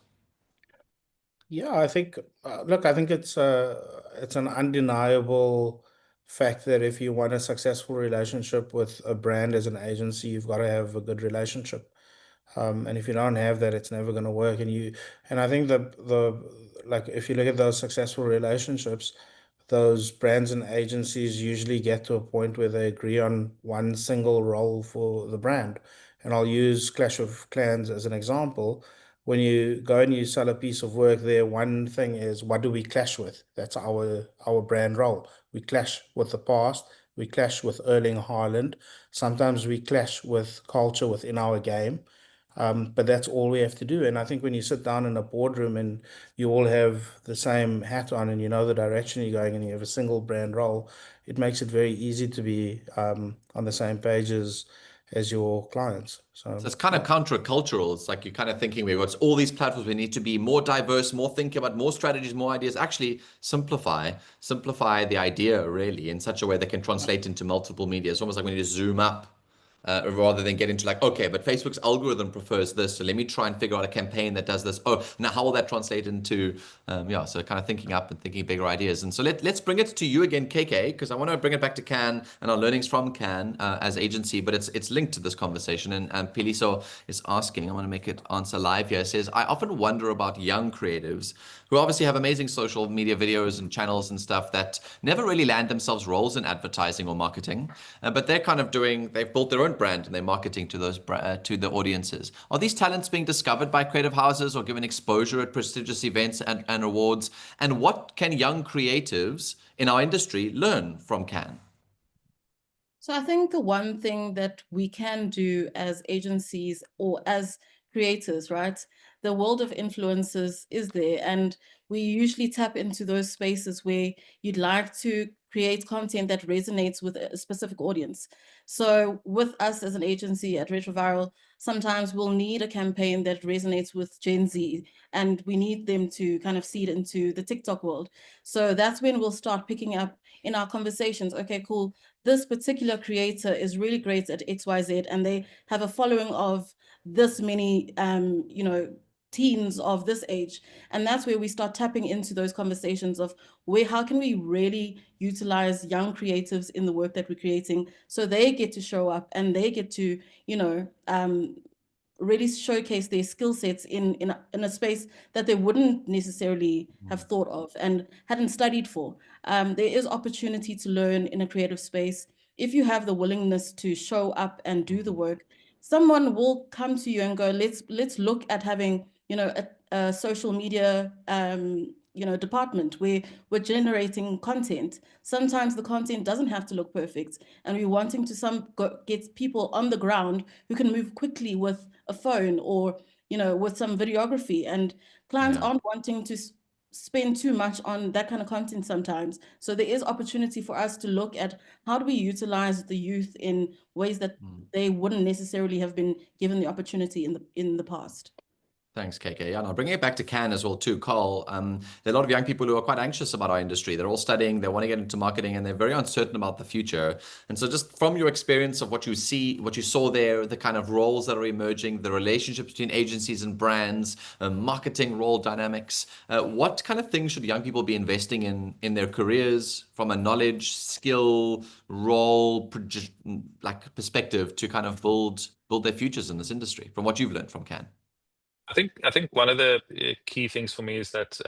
Yeah, I think, I think it's an undeniable fact that if you want a successful relationship with a brand as an agency, you've got to have a good relationship. And if you don't have that, it's never going to work. And I think if you look at those successful relationships, those brands and agencies usually get to a point where they agree on one single role for the brand. And I'll use Clash of Clans as an example. When you go and you sell a piece of work there, one thing is, what do we clash with? That's our brand role. We clash with the past. we clash with Erling Haaland. Sometimes we clash with culture within our game. But that's all we have to do. And I think when you sit down in a boardroom and you all have the same hat on and you know the direction you're going and you have a single brand role, it makes it very easy to be on the same page as your clients. So it's kind of countercultural. It's like you're kind of thinking we've got all these platforms. We need to be more diverse, more thinking about more strategies, more ideas. Actually, simplify the idea really in such a way that can translate into multiple media. It's almost like we need to zoom up rather than get into like, okay, but Facebook's algorithm prefers this, so let me try and figure out a campaign that does this. Oh, now how will that translate into, so kind of thinking up and thinking bigger ideas. And so let's bring it to you again, KK, because I want to bring it back to Can and our learnings from Can as agency, but it's linked to this conversation. And Piliso is asking, I want to make it answer live here. It says, I often wonder about young creatives who obviously have amazing social media videos and channels and stuff that never really land themselves roles in advertising or marketing, but they're kind of they've built their own brand and they're marketing to those to the audiences. Are these talents being discovered by creative houses or given exposure at prestigious events and awards? And what can young creatives in our industry learn from Can? So I think the one thing that we can do as agencies or as creators, right? The world of influencers is there, and we usually tap into those spaces where you'd like to create content that resonates with a specific audience. So with us as an agency at Retroviral, sometimes we'll need a campaign that resonates with Gen Z, and we need them to kind of seed into the TikTok world. So that's when we'll start picking up in our conversations, okay, cool, this particular creator is really great at XYZ, and they have a following of this many, teens of this age. And that's where we start tapping into those conversations of how can we really utilize young creatives in the work that we're creating so they get to show up and they get to, really showcase their skill sets in a space that they wouldn't necessarily have thought of and hadn't studied for. There is opportunity to learn in a creative space. If you have the willingness to show up and do the work, someone will come to you and go, let's look at having, a social media department where we're generating content. Sometimes the content doesn't have to look perfect, and we're wanting to get people on the ground who can move quickly with a phone or with some videography. And clients aren't wanting to spend too much on that kind of content sometimes. So there is opportunity for us to look at how do we utilize the youth in ways that they wouldn't necessarily have been given the opportunity in the past. Thanks, KK. And I'll bring it back to Can as well too, Carl. There are a lot of young people who are quite anxious about our industry. They're all studying, they want to get into marketing, and they're very uncertain about the future. And so just from your experience of what you saw there, the kind of roles that are emerging, the relationships between agencies and brands, marketing role dynamics, what kind of things should young people be investing in their careers from a knowledge, skill, role, perspective to kind of build their futures in this industry from what you've learned from Can? I think one of the key things for me is that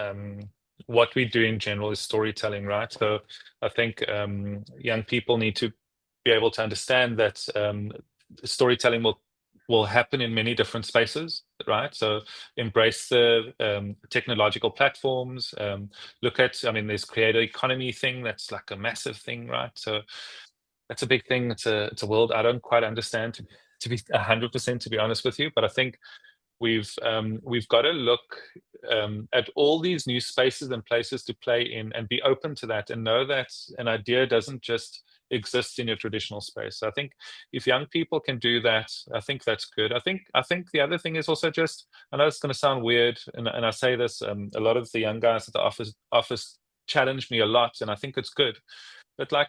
what we do in general is storytelling, right? So I think young people need to be able to understand that storytelling will happen in many different spaces, right? So embrace the technological platforms. Look at, there's creator economy thing that's like a massive thing, right? So that's a big thing. It's a world I don't quite understand, to be 100%, to be honest with you. But I think we've got to look at all these new spaces and places to play in and be open to that and know that an idea doesn't just exist in your traditional space. So I think if young people can do that, I think that's good. I think the other thing is also just, I know it's going to sound weird, and I say this, a lot of the young guys at the office challenge me a lot, and I think it's good. But like,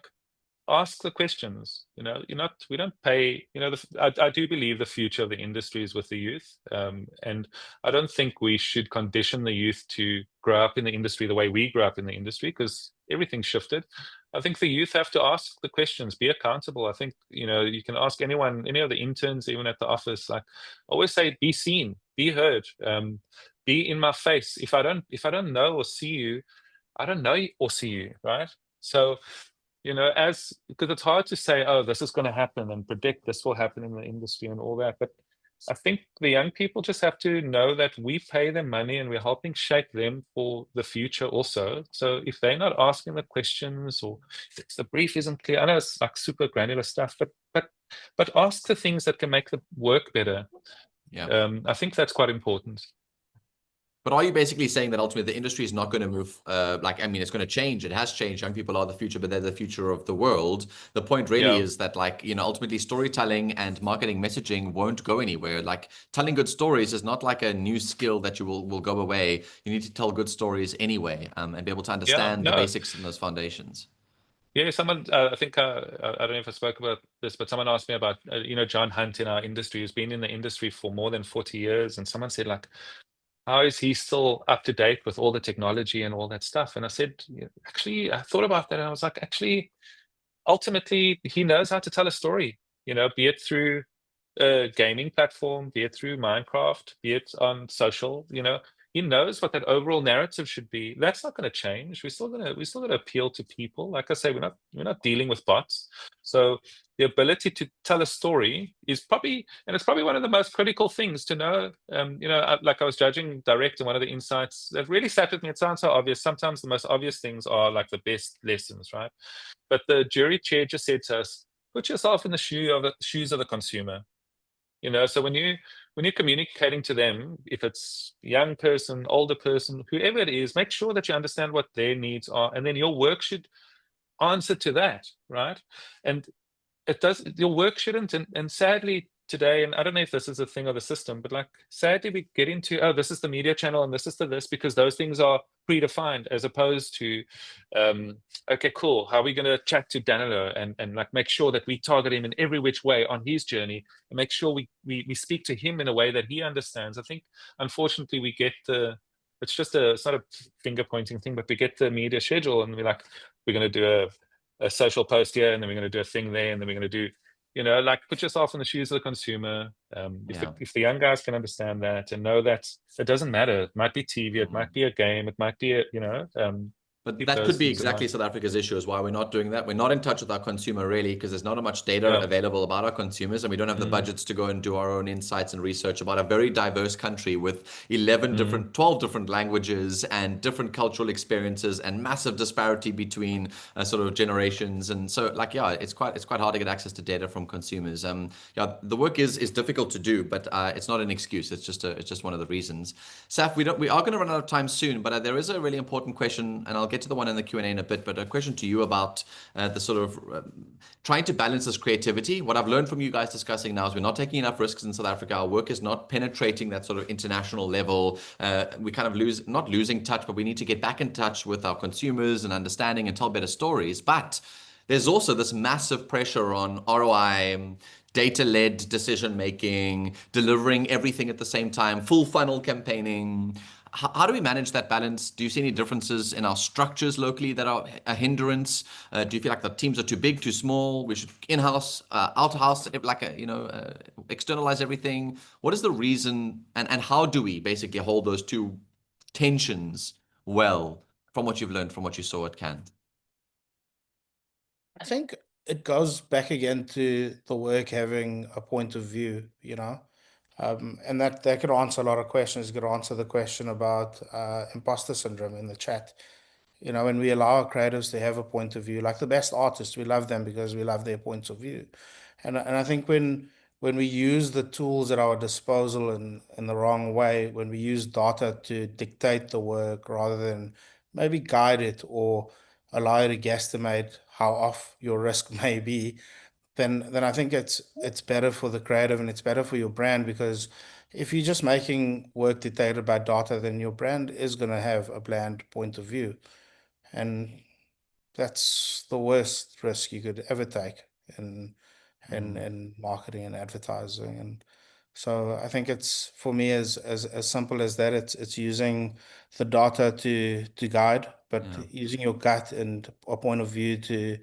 ask the questions. We don't pay. I do believe the future of the industry is with the youth, and I don't think we should condition the youth to grow up in the industry the way we grew up in the industry, because everything's shifted. I think the youth have to ask the questions, be accountable. I think you can ask anyone, any of the interns, even at the office. Like, I always say, be seen, be heard, be in my face. If I don't know or see you, I don't know or see you, right? So. Because it's hard to say, oh, this is going to happen and predict this will happen in the industry and all that. But I think the young people just have to know that we pay them money and we're helping shape them for the future also. So if they're not asking the questions, or if the brief isn't clear, I know it's like super granular stuff, but ask the things that can make the work better. Yeah. I think that's quite important. But are you basically saying that ultimately the industry is not going to move? I mean, it's going to change. It has changed. Young people are the future, but they're the future of the world. The point really is that, ultimately storytelling and marketing messaging won't go anywhere. Like, telling good stories is not like a new skill that you will go away. You need to tell good stories anyway, and be able to understand the basics and those foundations. Yeah, someone, I think, I don't know if I spoke about this, but someone asked me about, John Hunt in our industry, who's been in the industry for more than 40 years. And someone said, like, how is he still up to date with all the technology and all that stuff? And I said, actually, I thought about that. And I was like, actually, ultimately, he knows how to tell a story, be it through a gaming platform, be it through Minecraft, be it on social, he knows what that overall narrative should be. That's not going to change. We're still going to appeal to people. Like I say, we're not dealing with bots. So the ability to tell a story is probably one of the most critical things to know. Like I was judging direct in one of the insights that really sat with me. It sounds so obvious. Sometimes the most obvious things are like the best lessons, right? But the jury chair just said to us, put yourself in the shoes of the consumer. So when you're communicating to them, if it's young person, older person, whoever it is, make sure that you understand what their needs are, and then your work should answer to that, right? And your work shouldn't, and sadly today, and I don't know if this is a thing of the system, but like sadly we get into, oh, this is the media channel and this is this, because those things are predefined, as opposed to okay, cool, how are we going to chat to Danilo and like make sure that we target him in every which way on his journey, and make sure we speak to him in a way that he understands. I think unfortunately we get it's not a finger pointing thing, but we get the media schedule and we're like, we're going to do a social post here, and then we're going to do a thing there, and then we're going to do, put yourself in the shoes of the consumer. If the young guys can understand that and know that it doesn't matter, it might be TV, it might be a game, it might be But that could be exactly South Africa's issue, is why we're not doing that. We're not in touch with our consumer really, because there's not much data available about our consumers, and we don't have the budgets to go and do our own insights and research about a very diverse country with 12 different languages and different cultural experiences and massive disparity between sort of generations. And so it's quite hard to get access to data from consumers. The work is difficult to do, but it's not an excuse. It's just one of the reasons. Saf, we are going to run out of time soon, but there is a really important question, and I'll get to the one in the Q&A in a bit, but a question to you about the sort of trying to balance this creativity. What I've learned from you guys discussing now is we're not taking enough risks in South Africa. Our work is not penetrating that sort of international level. We kind of not losing touch, but we need to get back in touch with our consumers and understanding and tell better stories. But there's also this massive pressure on ROI, data-led decision-making, delivering everything at the same time, full funnel campaigning. How do we manage that balance? Do you see any differences in our structures locally that are a hindrance? Do you feel like the teams are too big, too small? We should in-house, out-house, externalize everything? What is the reason, and how do we basically hold those two tensions well, from what you've learned, from what you saw at Cannes? I think it goes back again to the work having a point of view, and that could answer a lot of questions. It could answer the question about imposter syndrome in the chat. When we allow our creatives to have a point of view, like the best artists, we love them because we love their points of view. And I think when we use the tools at our disposal in the wrong way, when we use data to dictate the work rather than maybe guide it or allow you to guesstimate how off your risk may be, then I think it's better for the creative and it's better for your brand, because if you're just making work dictated by data, then your brand is going to have a bland point of view. And that's the worst risk you could ever take in marketing and advertising. And so I think it's, for me, as simple as that. It's using the data to guide, but using your gut and a point of view to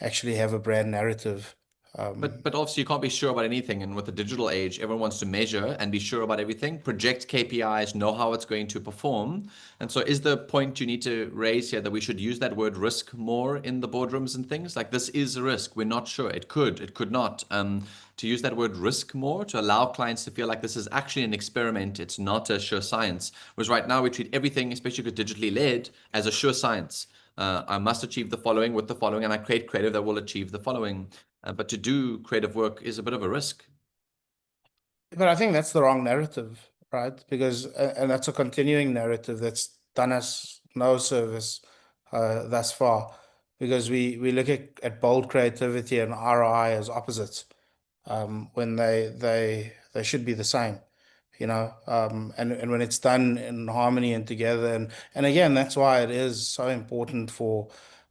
actually have a brand narrative But obviously you can't be sure about anything. And with the digital age, everyone wants to measure and be sure about everything, project KPIs, know how it's going to perform. And so is the point you need to raise here that we should use that word risk more in the boardrooms and things? Like, this is a risk. We're not sure. It could not. To use that word risk more, to allow clients to feel like this is actually an experiment. It's not a sure science. Whereas right now we treat everything, especially if it's digitally led, as a sure science. I must achieve the following with the following, and I create creative that will achieve the following. But to do creative work is a bit of a risk. But I think that's the wrong narrative, right? Because, and that's a continuing narrative that's done us no service thus far, because we look at bold creativity and ROI as opposites, when they should be the same, and when it's done in harmony and together, and again, that's why it is so important for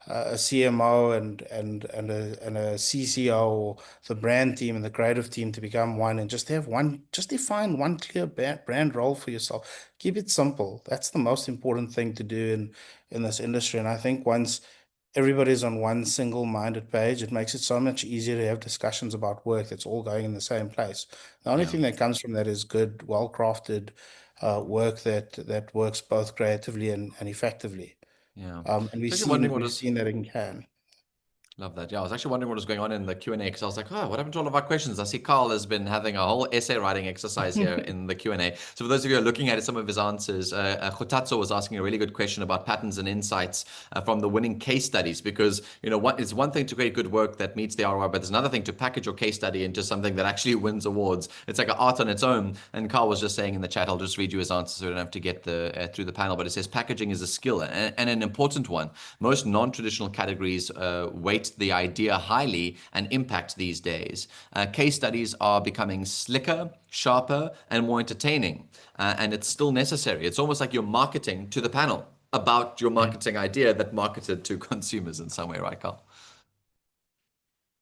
a CMO and a CCO, or the brand team and the creative team, to become one and just define one clear brand role for yourself. Keep it simple. That's the most important thing to do in this industry. And I think once everybody's on one single-minded page, it makes it so much easier to have discussions about work that's all going in the same place. The only thing that comes from that is good, well-crafted work that works both creatively and effectively. Yeah. And we've seen that in Cannes. Love that. Yeah, I was actually wondering what was going on in the Q&A, because I was like, oh, what happened to all of our questions? I see Carl has been having a whole essay writing exercise here in the Q&A. So for those of you who are looking at some of his answers, Koketso was asking a really good question about patterns and insights from the winning case studies, because, it's one thing to create good work that meets the ROI, but there's another thing to package your case study into something that actually wins awards. It's like an art on its own. And Carl was just saying in the chat, I'll just read you his answer so we don't have to get through the panel, but it says packaging is a skill and an important one. Most non-traditional categories weight the idea highly and impact these days. Case studies are becoming slicker, sharper, and more entertaining. And it's still necessary. It's almost like you're marketing to the panel about your marketing idea that marketed to consumers in some way, right, Carl?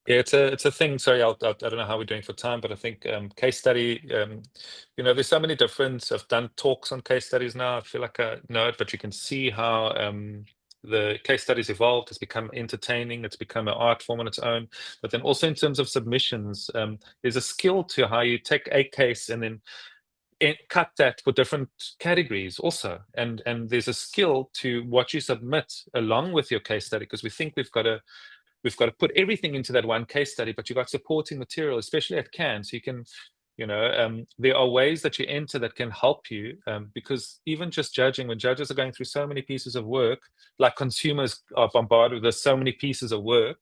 Yeah, it's a thing. Sorry, I don't know how we're doing for time, but I think case study, there's so many different, I've done talks on case studies now. I feel like I know it, but you can see how the case studies evolved. It's become entertaining. It's become an art form on its own. But then also in terms of submissions, there's a skill to how you take a case and then cut that for different categories also. And there's a skill to what you submit along with your case study, because we think we've got to put everything into that one case study, but you've got supporting material, especially at Cannes. So you can, there are ways that you enter that can help you, because even just judging, when judges are going through so many pieces of work, like consumers are bombarded with so many pieces of work,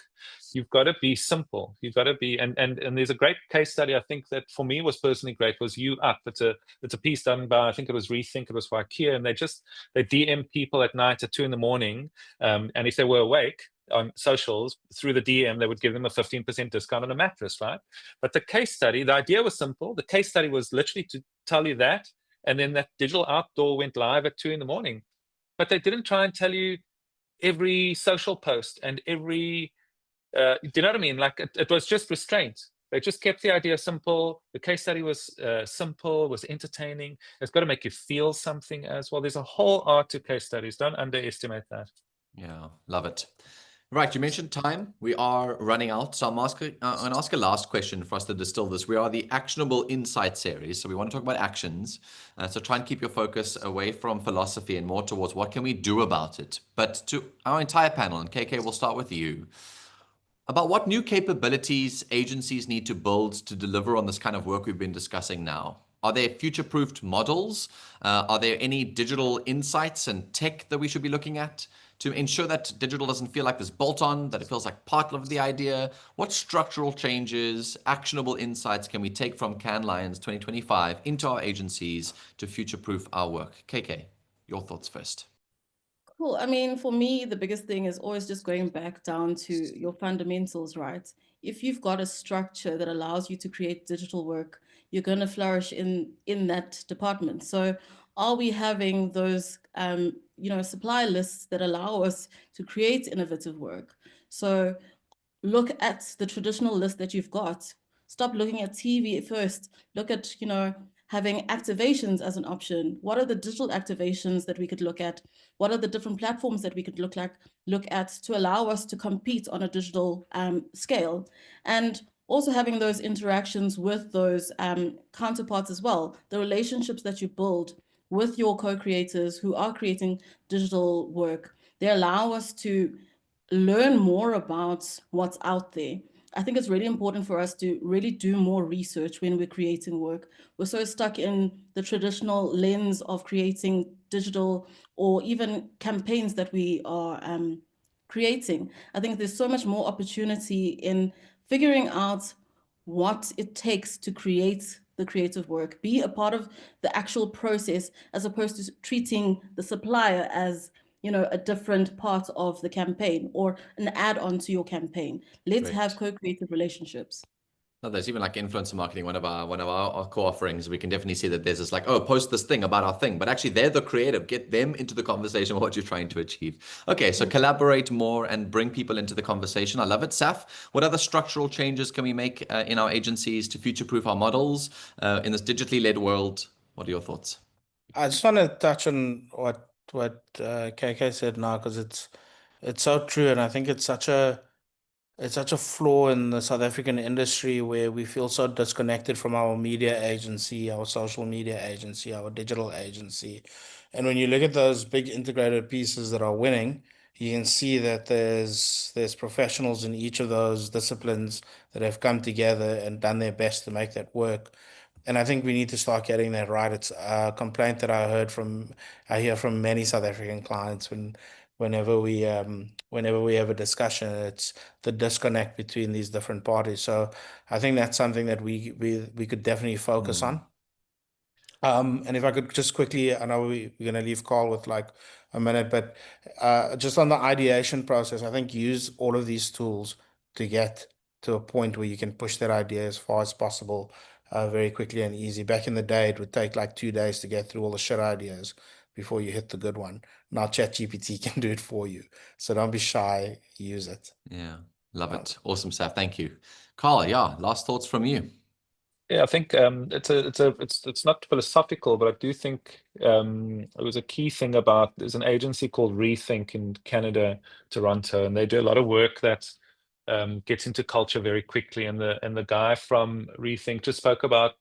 you've got to be simple. You've got to be, and there's a great case study, I think, that for me was personally great, was You Up. It's a piece done by, I think it was Rethink, it was for IKEA, and they DM people at night at 2 a.m, and if they were awake on socials through the DM, they would give them a 15% discount on a mattress, right? But the case study, the idea was simple. The case study was literally to tell you that, and then that digital outdoor went live at 2 a.m. But they didn't try and tell you every social post and every, do you know what I mean? Like it was just restraint. They just kept the idea simple. The case study was simple, was entertaining. It's got to make you feel something as well. There's a whole art to case studies. Don't underestimate that. Yeah, love it. Right, you mentioned time. We are running out, so I'm going to ask a last question for us to distill this. We are the Actionable Insight series, so we want to talk about actions. So try and keep your focus away from philosophy and more towards what can we do about it. But to our entire panel, and KK, we'll start with you, about what new capabilities agencies need to build to deliver on this kind of work we've been discussing now. Are there future-proofed models? Are there any digital insights and tech that we should be looking at to ensure that digital doesn't feel like this bolt-on, that it feels like part of the idea? What structural changes, actionable insights can we take from Cannes Lions 2025 into our agencies to future-proof our work? KK, your thoughts first. Cool. I mean, for me, the biggest thing is always just going back down to your fundamentals, right? If you've got a structure that allows you to create digital work, you're going to flourish in that department. So are we having those, supply lists that allow us to create innovative work? So look at the traditional list that you've got. Stop looking at TV first. Look at, having activations as an option. What are the digital activations that we could look at? What are the different platforms that we could look at to allow us to compete on a digital scale? And also having those interactions with those counterparts as well, the relationships that you build with your co-creators who are creating digital work, they allow us to learn more about what's out there. I think it's really important for us to really do more research when we're creating work. We're so stuck in the traditional lens of creating digital or even campaigns that we are creating. I think there's so much more opportunity in figuring out what it takes to create the creative work, be a part of the actual process, as opposed to treating the supplier as, you know, a different part of the campaign or an add-on to your campaign. Let's have co-creative relationships. No, there's even like influencer marketing, one of our core offerings. We can definitely see that there's this like, oh, post this thing about our thing, but actually they're the creative. Get them into the conversation of what you're trying to achieve. Okay, so collaborate more and bring people into the conversation. I love it. Saf, what other structural changes can we make in our agencies to future-proof our models in this digitally led world? What are your thoughts? I just want to touch on what KK said now, because it's so true, and I think it's such a flaw in the South African industry where we feel so disconnected from our media agency, our social media agency, our digital agency. And when you look at those big integrated pieces that are winning, you can see that there's professionals in each of those disciplines that have come together and done their best to make that work. And I think we need to start getting that right. It's a complaint that I hear from many South African clients whenever we have a discussion. It's the disconnect between these different parties. So I think that's something that we could definitely focus on. And if I could just quickly, I know we're going to leave Carl with like a minute, but just on the ideation process, I think use all of these tools to get to a point where you can push that idea as far as possible, very quickly and easy. Back in the day, it would take like 2 days to get through all the shit ideas before you hit the good one. Now ChatGPT can do it for you. So don't be shy, use it. Yeah, love it. Awesome, Saf. Thank you. Carl, yeah, last thoughts from you. Yeah, I think it's not philosophical, but I do think it was a key thing about, there's an agency called Rethink in Canada, Toronto, and they do a lot of work that gets into culture very quickly. And the guy from Rethink just spoke about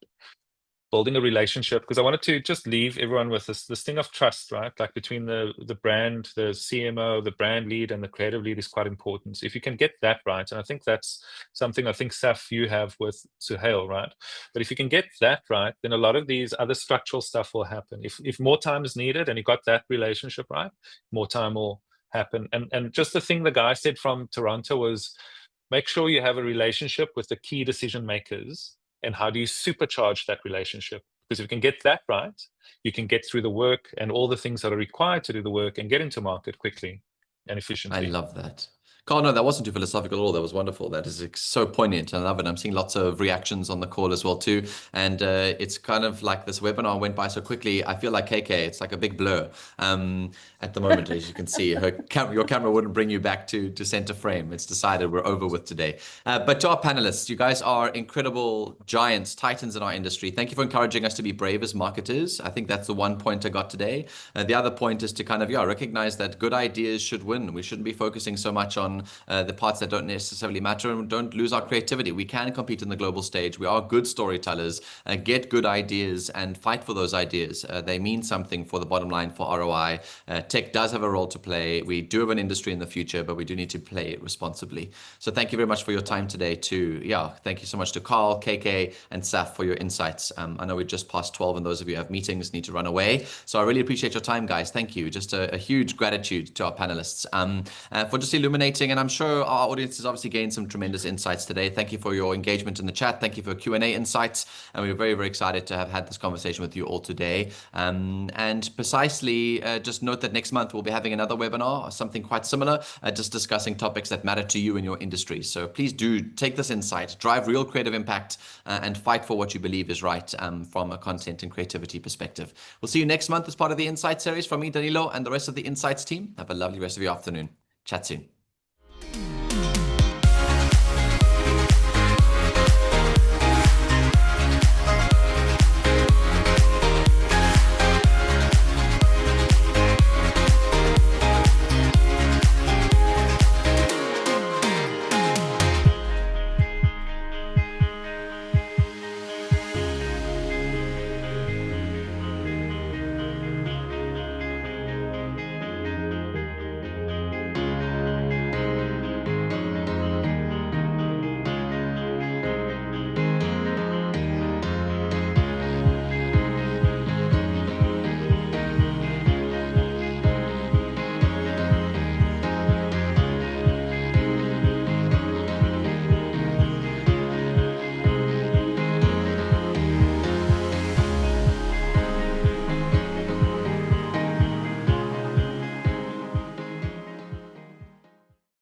building a relationship, because I wanted to just leave everyone with this thing of trust, right? Like between the brand, the CMO, the brand lead, and the creative lead is quite important. So if you can get that right, and I think that's something I think, Saf, you have with Suhail, right? But if you can get that right, then a lot of these other structural stuff will happen. If more time is needed and you got that relationship right, more time will happen. And just the thing the guy said from Toronto was, make sure you have a relationship with the key decision makers. And how do you supercharge that relationship? Because if you can get that right, you can get through the work and all the things that are required to do the work and get into market quickly and efficiently. I love that. Carl, no, that wasn't too philosophical at all. That was wonderful. That is so poignant. I love it. I'm seeing lots of reactions on the call as well too. And it's kind of like this webinar went by so quickly. I feel like KK, it's like a big blur at the moment, as you can see. Your camera wouldn't bring you back to center frame. It's decided we're over with today. But to our panelists, you guys are incredible giants, titans in our industry. Thank you for encouraging us to be brave as marketers. I think that's the one point I got today. The other point is to kind of, recognize that good ideas should win. We shouldn't be focusing so much on the parts that don't necessarily matter, and don't lose our creativity. We can compete in the global stage. We are good storytellers. Get good ideas and fight for those ideas. They mean something for the bottom line, for ROI. Tech does have a role to play. We do have an industry in the future, but we do need to play it responsibly. So thank you very much for your time today too. Thank you so much to Carl, KK, and Saf for your insights. I know we're just past 12 and those of you who have meetings need to run away. So I really appreciate your time, guys. Thank you. Just a huge gratitude to our panelists for just illuminating, and I'm sure our audience has obviously gained some tremendous insights today. Thank you for your engagement in the chat. Thank you for Q&A insights. And we're very, very excited to have had this conversation with you all today. And precisely, just note that next month we'll be having another webinar, something quite similar, just discussing topics that matter to you in your industry. So please do take this insight, drive real creative impact, and fight for what you believe is right from a content and creativity perspective. We'll see you next month as part of the Insight series from me, Danilo, and the rest of the Insights team. Have a lovely rest of your afternoon. Chat soon.